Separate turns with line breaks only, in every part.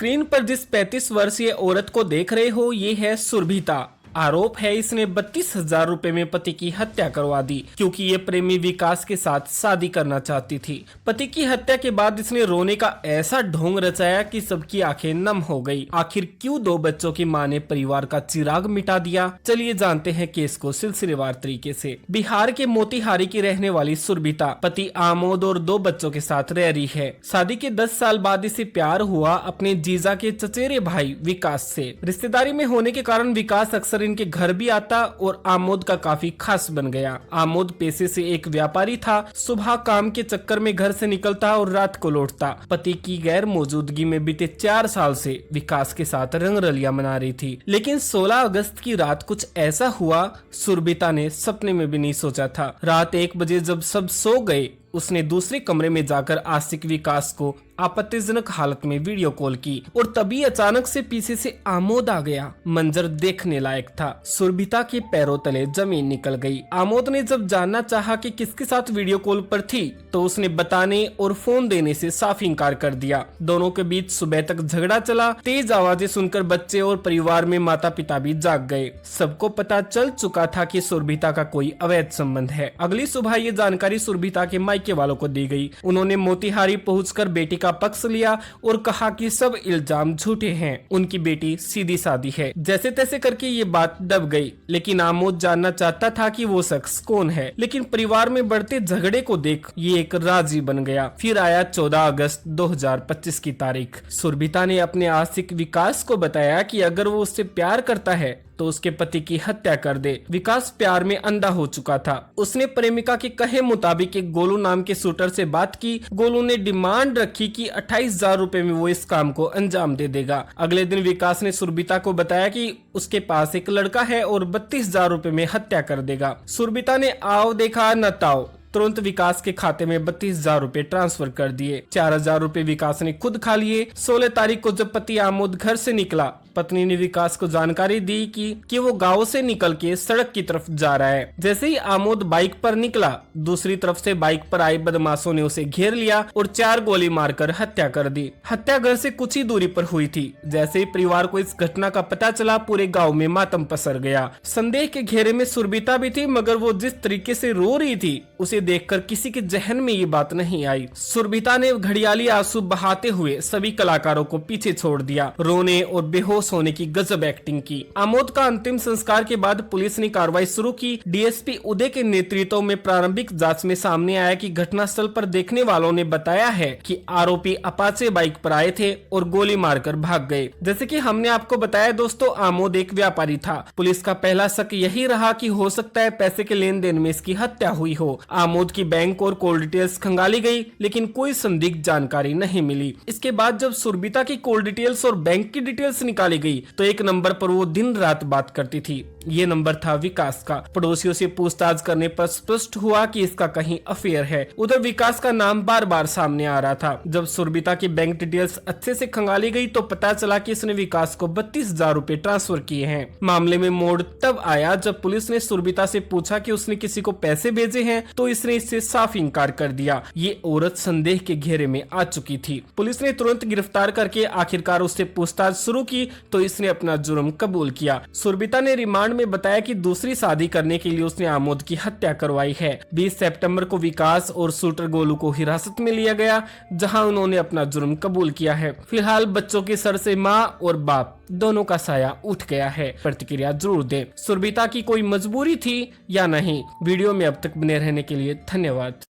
Screen पर जिस 35 वर्षीय औरत को देख रहे हो ये है सुरभिता। आरोप है इसने 32,000 रुपए में पति की हत्या करवा दी क्योंकि ये प्रेमी विकास के साथ शादी करना चाहती थी। पति की हत्या के बाद इसने रोने का ऐसा ढोंग रचाया कि सबकी आंखें नम हो गई। आखिर क्यों दो बच्चों की मां ने परिवार का चिराग मिटा दिया, चलिए जानते हैं केस को सिलसिलेवार तरीके से। बिहार के मोतिहारी की रहने वाली सुरभिता पति आमोद और दो बच्चों के साथ रह रही है। शादी के 10 साल बाद इसे प्यार हुआ अपने जीजा के चचेरे भाई विकास से। रिश्तेदारी में होने के कारण विकास अक्सर इनके घर भी आता और आमोद का काफी खास बन गया। आमोद पेशे से एक व्यापारी था। सुबह काम के चक्कर में घर से निकलता और रात को लौटता। पति की गैर मौजूदगी में बीते 4 साल से विकास के साथ रंगरलियां मना रही थी, लेकिन 16 अगस्त की रात कुछ ऐसा हुआ सुरभिता ने सपने में भी नहीं सोचा था। रात 1 बजे जब सब सो गए उसने दूसरे कमरे में जाकर आशिक विकास को आपत्तिजनक हालत में वीडियो कॉल की और तभी अचानक से पीछे से आमोद आ गया। मंजर देखने लायक था। सुरभिता के पैरों तले जमीन निकल गई। आमोद ने जब जानना चाहा कि किसके साथ वीडियो कॉल पर थी तो उसने बताने और फोन देने से साफ इनकार कर दिया। दोनों के बीच सुबह तक झगड़ा चला। तेज आवाजें सुनकर बच्चे और परिवार में माता पिता भी जाग गए। सबको पता चल चुका था कि सुरभिता का कोई अवैध संबंध है। अगली सुबह ये जानकारी सुरभिता के मायके वालों को दी गई। उन्होंने मोतिहारी पहुंचकर बेटी का पक्ष लिया और कहा कि सब इल्जाम झूठे हैं, उनकी बेटी सीधी सादी है। जैसे तैसे करके ये बात दब गई, लेकिन आमोद जानना चाहता था कि वो शख्स कौन है। लेकिन परिवार में बढ़ते झगड़े को देख ये एक राज ही बन गया। फिर आया 14 अगस्त 2025 की तारीख। सुरभिता ने अपने आशिक विकास को बताया कि अगर वो उससे प्यार करता है तो उसके पति की हत्या कर दे। विकास प्यार में अंधा हो चुका था। उसने प्रेमिका के कहे मुताबिक एक गोलू नाम के शूटर से बात की। गोलू ने डिमांड रखी कि 28,000 रुपए में वो इस काम को अंजाम दे देगा। अगले दिन विकास ने सुरभिता को बताया कि उसके पास एक लड़का है और 32,000 रुपए में हत्या कर देगा। सुरभिता ने आओ देखा न ताओ, तुरंत विकास के खाते में 32,000 रुपए ट्रांसफर कर दिए। 4,000 रुपए विकास ने खुद खा लिए। 16 तारीख को जब पति आमोद घर से निकला, पत्नी ने विकास को जानकारी दी कि वो गांव से निकल के सड़क की तरफ जा रहा है। जैसे ही आमोद बाइक पर निकला, दूसरी तरफ से बाइक पर आए बदमाशों ने उसे घेर लिया और 4 गोली मारकर हत्या कर दी। हत्या घर से कुछ ही दूरी पर हुई थी। जैसे ही परिवार को इस घटना का पता चला, पूरे गाँव में मातम पसर गया। संदेह के घेरे में सुरभिता भी थी, मगर वो जिस तरीके से रो रही थी उसे देखकर किसी के जहन में ये बात नहीं आई। सुरभिता ने घड़ियाली आंसू बहाते हुए सभी कलाकारों को पीछे छोड़ दिया। रोने और बेहोश होने की गजब एक्टिंग की। आमोद का अंतिम संस्कार के बाद पुलिस ने कार्रवाई शुरू की। डीएसपी उदय के नेतृत्व में प्रारंभिक जांच में सामने आया कि घटनास्थल पर देखने वालों ने बताया है कि आरोपी अपाचे बाइक पर आए थे और गोली मारकर भाग गए। जैसे कि हमने आपको बताया दोस्तों, आमोद एक व्यापारी था। पुलिस का पहला शक यही रहा कि हो सकता है पैसे के लेन देन में इसकी हत्या हुई हो। आमोद की बैंक और कॉल डिटेल्स खंगाली गई, लेकिन कोई संदिग्ध जानकारी नहीं मिली। इसके बाद जब सुरभिता की कॉल डिटेल्स और बैंक की डिटेल्स निकाली गई तो एक नंबर पर वो दिन रात बात करती थी। ये नंबर था विकास का। पड़ोसियों से पूछताछ करने पर स्पष्ट हुआ कि इसका कहीं अफेयर है। उधर विकास का नाम बार बार सामने आ रहा था। जब सुरभिता की बैंक डिटेल्स अच्छे से खंगाली गई तो पता चला कि इसने विकास को 32,000 रुपए ट्रांसफर किए हैं। मामले में मोड़ तब आया जब पुलिस ने सुरभिता से पूछा कि उसने किसी को पैसे भेजे हैं तो इसने इससे साफ इनकार कर दिया। ये औरत संदेह के घेरे में आ चुकी थी। पुलिस ने तुरंत गिरफ्तार करके आखिरकार उससे पूछताछ शुरू की तो इसने अपना जुर्म कबूल किया। सुरभिता ने रिमांड में बताया कि दूसरी शादी करने के लिए उसने आमोद की हत्या करवाई है। 20 सितंबर को विकास और शूटर गोलू को हिरासत में लिया गया, जहां उन्होंने अपना जुर्म कबूल किया है। फिलहाल बच्चों के सर से मां और बाप दोनों का साया उठ गया है। प्रतिक्रिया जरूर दें। सुरभिता की कोई मजबूरी थी या नहीं? वीडियो में अब तक बने रहने के लिए धन्यवाद।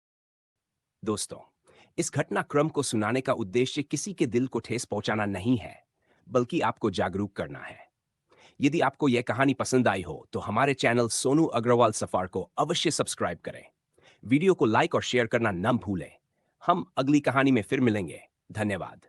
दोस्तों, इस घटनाक्रम को सुनाने का उद्देश्य किसी के दिल को ठेस पहुंचाना नहीं है, बल्कि आपको जागरूक करना है। यदि आपको यह कहानी पसंद आई हो तो हमारे चैनल सोनू अग्रवाल सफार को अवश्य सब्सक्राइब करें। वीडियो को लाइक और शेयर करना न भूलें। हम अगली कहानी में फिर मिलेंगे। धन्यवाद।